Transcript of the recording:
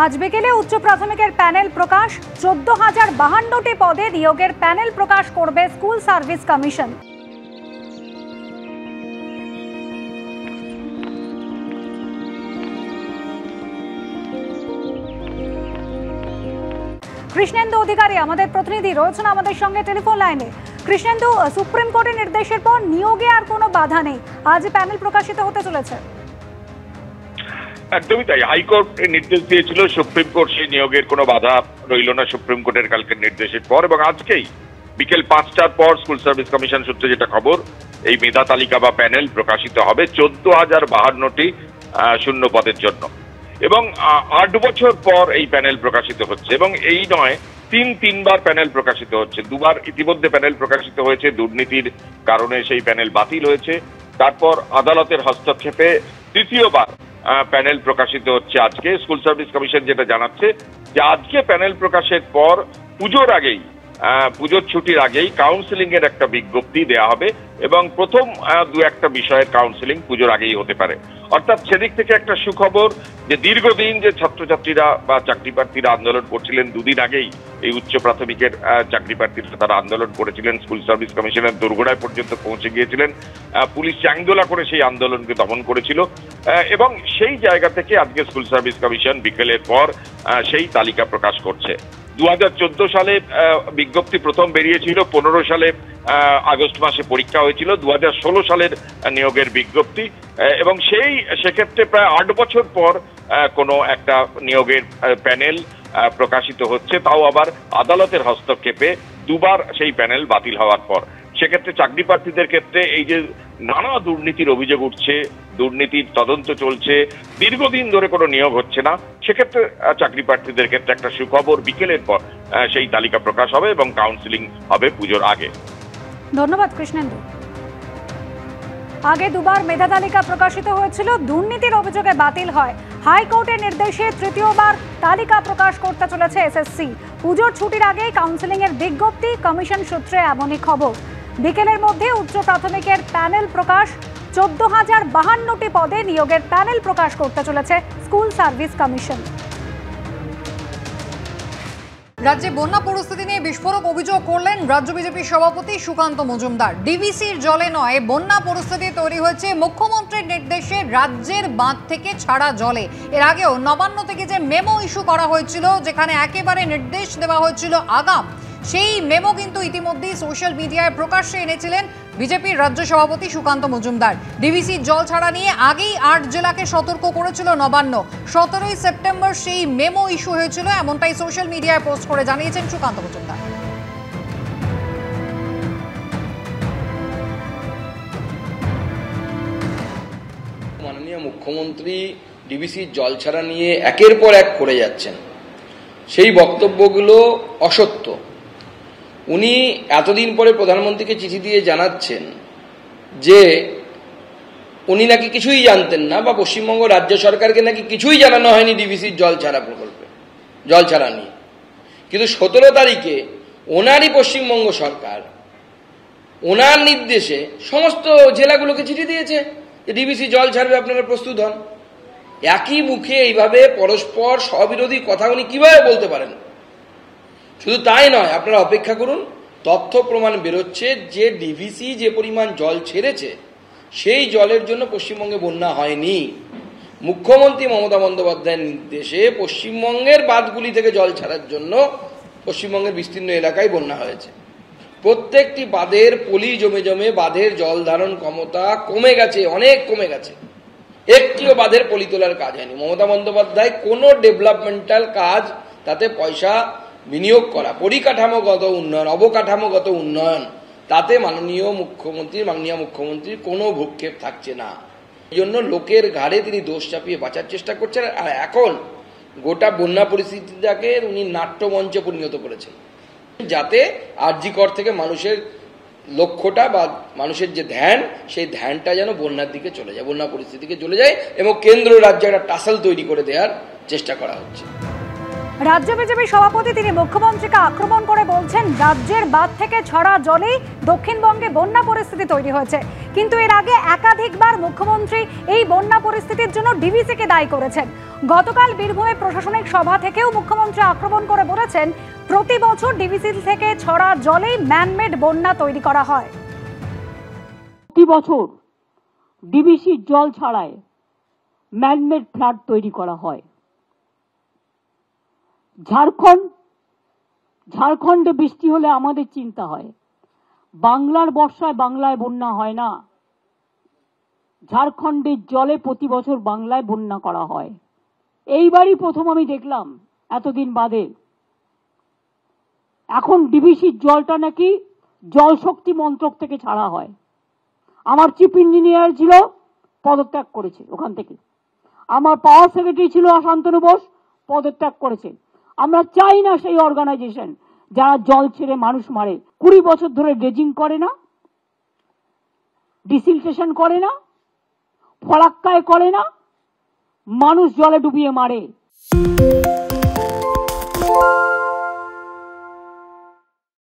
আজ বিকেলে উচ্চ প্রাথমিকের প্যানেল প্রকাশ। 14,052টি পদে নিয়োগের প্যানেল প্রকাশ করবে স্কুল সার্ভিস কমিশন। কৃষ্ণেন্দু অধিকারী আমাদের প্রতিনিধি রয়েছেন আমাদের সঙ্গে টেলিফোন লাইনে। কৃষ্ণেন্দু, সুপ্রিম কোর্টের নির্দেশের পর নিয়োগে আর কোনো বাধা নেই, আজ প্যানেল প্রকাশিত হতে চলেছে। একদমই তাই, হাইকোর্ট নির্দেশ দিয়েছিল, সুপ্রিম কোর্ট সেই নিয়োগের কোনো বাধা রইল না সুপ্রিম কোর্টের কালকের নির্দেশের পর, এবং আজকেই বিকেল 5টার পর স্কুল সার্ভিস কমিশন সূত্রে যেটা খবর, এই মেধা তালিকা বা প্যানেল প্রকাশিত হবে 14,052টি শূন্য পদের জন্য, এবং 8 বছর পর এই প্যানেল প্রকাশিত হচ্ছে। এবং এই নয়, তিনবার প্যানেল প্রকাশিত হচ্ছে। দুবার ইতিমধ্যে প্যানেল প্রকাশিত হয়েছে, দুর্নীতির কারণে সেই প্যানেল বাতিল হয়েছে। তারপর আদালতের হস্তক্ষেপে তৃতীয়বার প্যানেল প্রকাশিত হচ্ছে আজকে। স্কুল সার্ভিস কমিশন যেটা জানাচ্ছে যে আজকে প্যানেল প্রকাশের পর পুজোর ছুটির আগেই কাউন্সিলিং এর একটা বিজ্ঞপ্তি দেওয়া হবে, এবং প্রথম 2-1টা বিষয়ের কাউন্সিলিং পুজোর আগেই হতে পারে। অর্থাৎ সেদিক থেকে একটা সুখবর যে দীর্ঘদিন যে ছাত্রছাত্রীরা বা চাকরি প্রার্থীরা আন্দোলন করছিলেন, দুদিন আগেই এই উচ্চ প্রাথমিকের চাকরি প্রার্থীরা তারা আন্দোলন করেছিলেন, স্কুল সার্ভিস কমিশনের দোরগোড়ায় পর্যন্ত পৌঁছে গিয়েছিলেন, পুলিশ চ্যাংদোলা করে সেই আন্দোলনকে দমন করেছিল, এবং সেই জায়গা থেকে আজকে স্কুল সার্ভিস কমিশন বিকেলের পর সেই তালিকা প্রকাশ করছে। 2014 সালে বিজ্ঞপ্তি প্রথম বেরিয়েছিল, 15 সালে আগস্ট মাসে পরীক্ষা হয়েছিল, 2016 সালের নিয়োগের বিজ্ঞপ্তি, এবং সেক্ষেত্রে প্রায় 8 বছর পর কোনো একটা নিয়োগের প্যানেল প্রকাশিত হচ্ছে, তাও আবার আদালতের হস্তক্ষেপে, দুবার সেই প্যানেল বাতিল হওয়ার পর। সেক্ষেত্রে চাকরি প্রার্থীদের ক্ষেত্রে এই যে নানা দুর্নীতির অভিযোগ উঠছে, দুর্নীতির তদন্ত চলছে, দীর্ঘদিন ধরে কোনো নিয়োগ হচ্ছে না, সেক্ষেত্রে চাকরি প্রার্থীদের ক্ষেত্রে একটা সুখবর, বিকেলের পর সেই তালিকা প্রকাশ হবে এবং কাউন্সিলিং হবে পুজোর আগে। ধন্যবাদ কৃষ্ণেন্দু। আগে দুবার মেধা তালিকা প্রকাশিত হয়েছিল, দুর্নীতির অভিযোগে বাতিল হয়। হাইকোর্টের নির্দেশে তৃতীয়বার তালিকা প্রকাশ করতে চলেছে এসএসসি। পুজোর ছুটির আগেই কাউন্সিলিং এর বিজ্ঞপ্তি, কমিশন সূত্রে এমনই খবর। বিকেলের মধ্যে উচ্চ প্রাথমিকের প্যানেল প্রকাশ। 14,052টি পদে নিয়োগের প্যানেল প্রকাশ করতে চলেছে স্কুল সার্ভিস কমিশন। রাজ্যে বন্যা পরিস্থিতি নিয়ে বিস্ফোরক অভিযোগ করলেন রাজ্য বিজেপি সভাপতি সুকান্ত মজুমদার। ডিভিসির জলে নয়, বন্যা পরিস্থিতি তৈরি হয়েছে মুখ্যমন্ত্রীর নির্দেশে রাজ্যের বাঁধ থেকে ছাড়া জলে। এর আগেও নবান্ন থেকে যে মেমো ইস্যু করা হয়েছিল, যেখানে একেবারে নির্দেশ দেওয়া হয়েছিল আগাম, সেই মেমো কিন্তু ইতিমধ্যেই সোশ্যাল মিডিয়ায় প্রকাশ্যে এনেছিলেন বিজেপির রাজ্য সভাপতি সুকান্ত মজুমদার। ডিভিসির জল ছাড়া নিয়ে আগেই 8 জেলাকে সতর্ক করেছিল নবান্ন। 17ই সেপ্টেম্বর সেই মেমো ইস্যু হয়েছিল, এমনটাই সোশ্যাল মিডিয়ায় পোস্ট করে জানিয়েছেন সুকান্ত মজুমদার। মাননীয় মুখ্যমন্ত্রী ডিভিসির জল ছাড়া নিয়ে একের পর এক করে যাচ্ছেন, সেই বক্তব্যগুলো অসত্য। উনি এতদিন পরে প্রধানমন্ত্রীকে চিঠি দিয়ে জানাচ্ছেন যে উনি নাকি কিছুই জানতেন না, বা পশ্চিমবঙ্গ রাজ্য সরকারকে নাকি কিছুই জানানো হয়নি ডিভিসির জল ছাড়া প্রকল্পে, জল ছাড়া নিয়ে। কিন্তু 17 তারিখে ওনারই পশ্চিমবঙ্গ সরকার ওনার নির্দেশে সমস্ত জেলাগুলোকে চিঠি দিয়েছে যে ডিভিসি জল ছাড়বে, আপনারা প্রস্তুত হন। একই মুখে এইভাবে পরস্পর স্ববিরোধী কথা উনি কিভাবে বলতে পারেন? শুধু তাই নয়, আপনারা অপেক্ষা করুন, তথ্য প্রমাণ বেরোচ্ছে যে ডিভিসি যে পরিমাণ জল ছেড়েছে, সেই জলের জন্য পশ্চিমবঙ্গে বন্যা হয়নি। মুখ্যমন্ত্রী মমতা বন্দ্যোপাধ্যায়ের নির্দেশে পশ্চিমবঙ্গের বাঁধগুলি থেকে জল ছাড়ার জন্য পশ্চিমবঙ্গের বিস্তীর্ণ এলাকায় বন্যা হয়েছে। প্রত্যেকটি বাঁধের পলি জমে জমে বাঁধের জল ধারণ ক্ষমতা কমে গেছে, অনেক কমে গেছে। একটিও বাঁধের পলি তোলার কাজ হয়নি। মমতা বন্দ্যোপাধ্যায় কোনো ডেভেলপমেন্টাল কাজ, তাতে পয়সা বিনিয়োগ করা, পরিকাঠামোগত উন্নয়ন, অবকাঠামোগত উন্নয়ন, তাতে মাননীয় মুখ্যমন্ত্রীর কোনো ভূক্ষেপ থাকছে না। এই জন্য লোকের ঘাড়ে তিনি দোষ চাপিয়ে বাঁচার চেষ্টা করছেন। আর এখন গোটা বন্যা পরিস্থিতিটাকে উনি নাট্যমঞ্চে পরিণত করেছেন, যাতে আরজি কর থেকে মানুষের লক্ষ্যটা বা মানুষের যে ধ্যান, সেই ধ্যানটা যেন বন্যার দিকে চলে যায়, বন্যা পরিস্থিতিকে চলে যায়, এবং কেন্দ্র রাজ্যে একটা টাসেল তৈরি করে দেওয়ার চেষ্টা করা হচ্ছে। রাজ্য বিজেপি সভাপতি তিনি মুখ্যমন্ত্রীকে আক্রমণ করে বলছেন রাজ্যের বাঁধ থেকে ছড়া জলেই দক্ষিণবঙ্গে বন্যা পরিস্থিতি তৈরি হয়েছে। কিন্তু এর আগে একাধিকবার মুখ্যমন্ত্রী এই বন্যা পরিস্থিতির জন্য ডিভিসিকে দায়ী করেছেন। গতকাল বীরভূমে প্রশাসনিক সভা থেকেও মুখ্যমন্ত্রী আক্রমণ করে বলেছেন প্রতি বছর ডিভিসি থেকে ছড়া জলেই ম্যানমেড বন্যা তৈরি করা হয়। প্রতি বছর ডিভিসির জল ছাড়ায় ম্যানমেড ফ্লাড তৈরি করা হয়। ঝাড়খণ্ডে বৃষ্টি হলে আমাদের চিন্তা হয়, বাংলার বর্ষায় বাংলায় বন্যা হয় না। ঝাড়খণ্ডের জলে প্রতি বছর বাংলায় বন্যা করা হয়। এইবারই প্রথম আমি দেখলাম এতদিন বাদে এখন ডিভিসির জলটা নাকি জল শক্তি মন্ত্রক থেকে ছাড়া হয়। আমার চিফ ইঞ্জিনিয়ার ছিল, পদত্যাগ করেছে ওখান থেকে। আমার পাওয়ার সেক্রেটারি ছিল শান্তনু বোস, পদত্যাগ করেছে। আমরা চাই না সেই অর্গানাইজেশন যারা জল ছেড়ে মানুষ মারে। 20 বছর ধরে ড্রেজিং করে না, ডিসিলটেশন করে না, ফরাক্কায় করে না, মানুষ জলে ডুবিয়ে মারে।